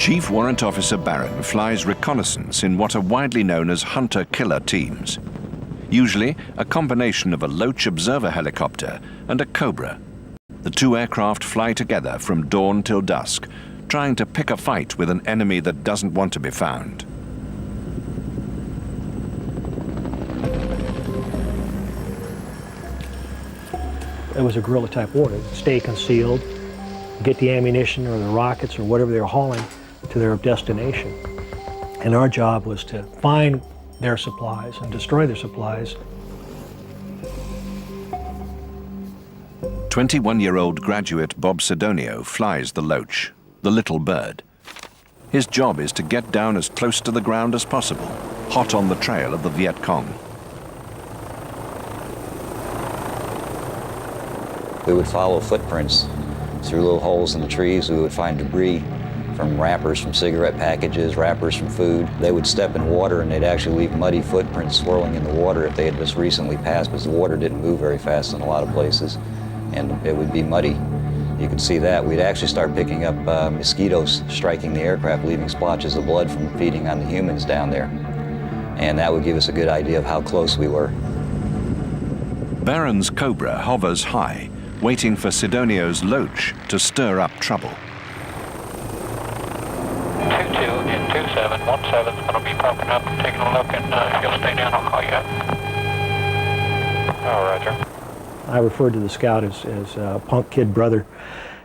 Chief Warrant Officer Barron flies reconnaissance in what are widely known as hunter-killer teams. Usually a combination of a Loach observer helicopter and a Cobra. The two aircraft fly together from dawn till dusk, trying to pick a fight with an enemy that doesn't want to be found. It was a guerrilla-type war. Stay concealed, get the ammunition or the rockets or whatever they were hauling to their destination. And our job was to find their supplies and destroy their supplies. 21-year-old graduate Bob Sidonio flies the Loach, the little bird. His job is to get down as close to the ground as possible, hot on the trail of the Viet Cong. We would follow footprints through little holes in the trees. We would find debris from wrappers from cigarette packages, wrappers from food. They would step in water and they'd actually leave muddy footprints swirling in the water if they had just recently passed, because the water didn't move very fast in a lot of places, and it would be muddy. You could see that. We'd actually start picking up mosquitoes striking the aircraft, leaving splotches of blood from feeding on the humans down there. And that would give us a good idea of how close we were. Barron's Cobra hovers high, waiting for Sidonio's Loach to stir up trouble. 22 in 2717 is going to be popping up and taking a look, and if you'll stay down, I'll call you up. Oh, roger. I referred to the scout as a punk kid brother.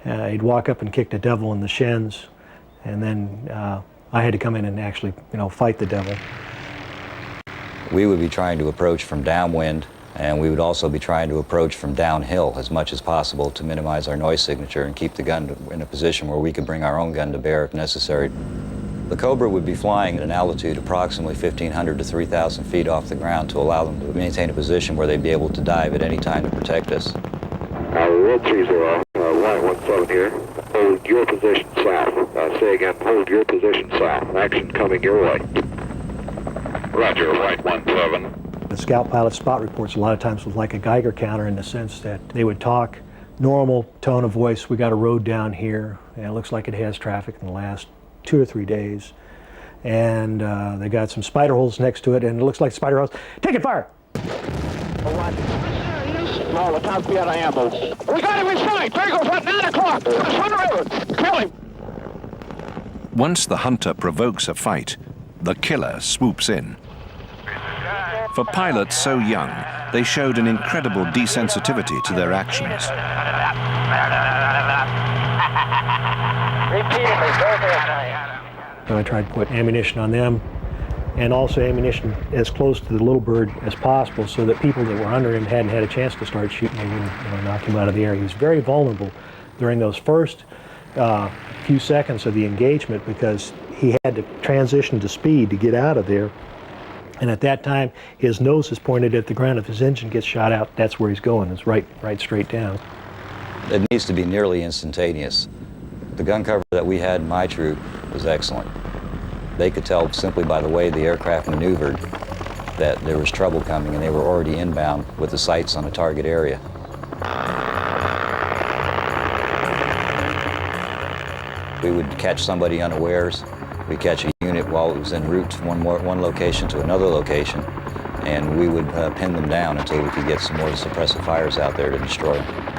He'd walk up and kick the devil in the shins, and then I had to come in and actually, fight the devil. We would be trying to approach from downwind, and we would also be trying to approach from downhill as much as possible to minimize our noise signature and keep the gun in a position where we could bring our own gun to bear if necessary. The Cobra would be flying at an altitude approximately 1,500 to 3,000 feet off the ground to allow them to maintain a position where they'd be able to dive at any time to protect us. World 30, Line 17 here. Hold your position south. Say again, hold your position south. Action coming your way. Roger, White 17. The scout pilot spot reports a lot of times was like a Geiger counter in the sense that they would talk normal tone of voice. We got a road down here, and it looks like it has traffic in the last 2 or 3 days. And they got some spider holes next to it, and it looks like spider holes. Taking fire! No, without being ammo. We got him in sight. There he goes at 9 o'clock. Swim the river. Kill him. Once the hunter provokes a fight, the killer swoops in. For pilots so young, they showed an incredible desensitivity to their actions. So I tried to put ammunition on them, and also ammunition as close to the little bird as possible so that people that were under him hadn't had a chance to start shooting him and knock him out of the air. He was very vulnerable during those first few seconds of the engagement because he had to transition to speed to get out of there. And at that time, his nose is pointed at the ground. If his engine gets shot out, that's where he's going. It's right straight down. It needs to be nearly instantaneous. The gun cover that we had in my troop was excellent. They could tell simply by the way the aircraft maneuvered that there was trouble coming, and they were already inbound with the sights on a target area. We would catch somebody unawares. We'd catch a unit while it was en route from one location to another location, and we would pin them down until we could get some more suppressive fires out there to destroy them.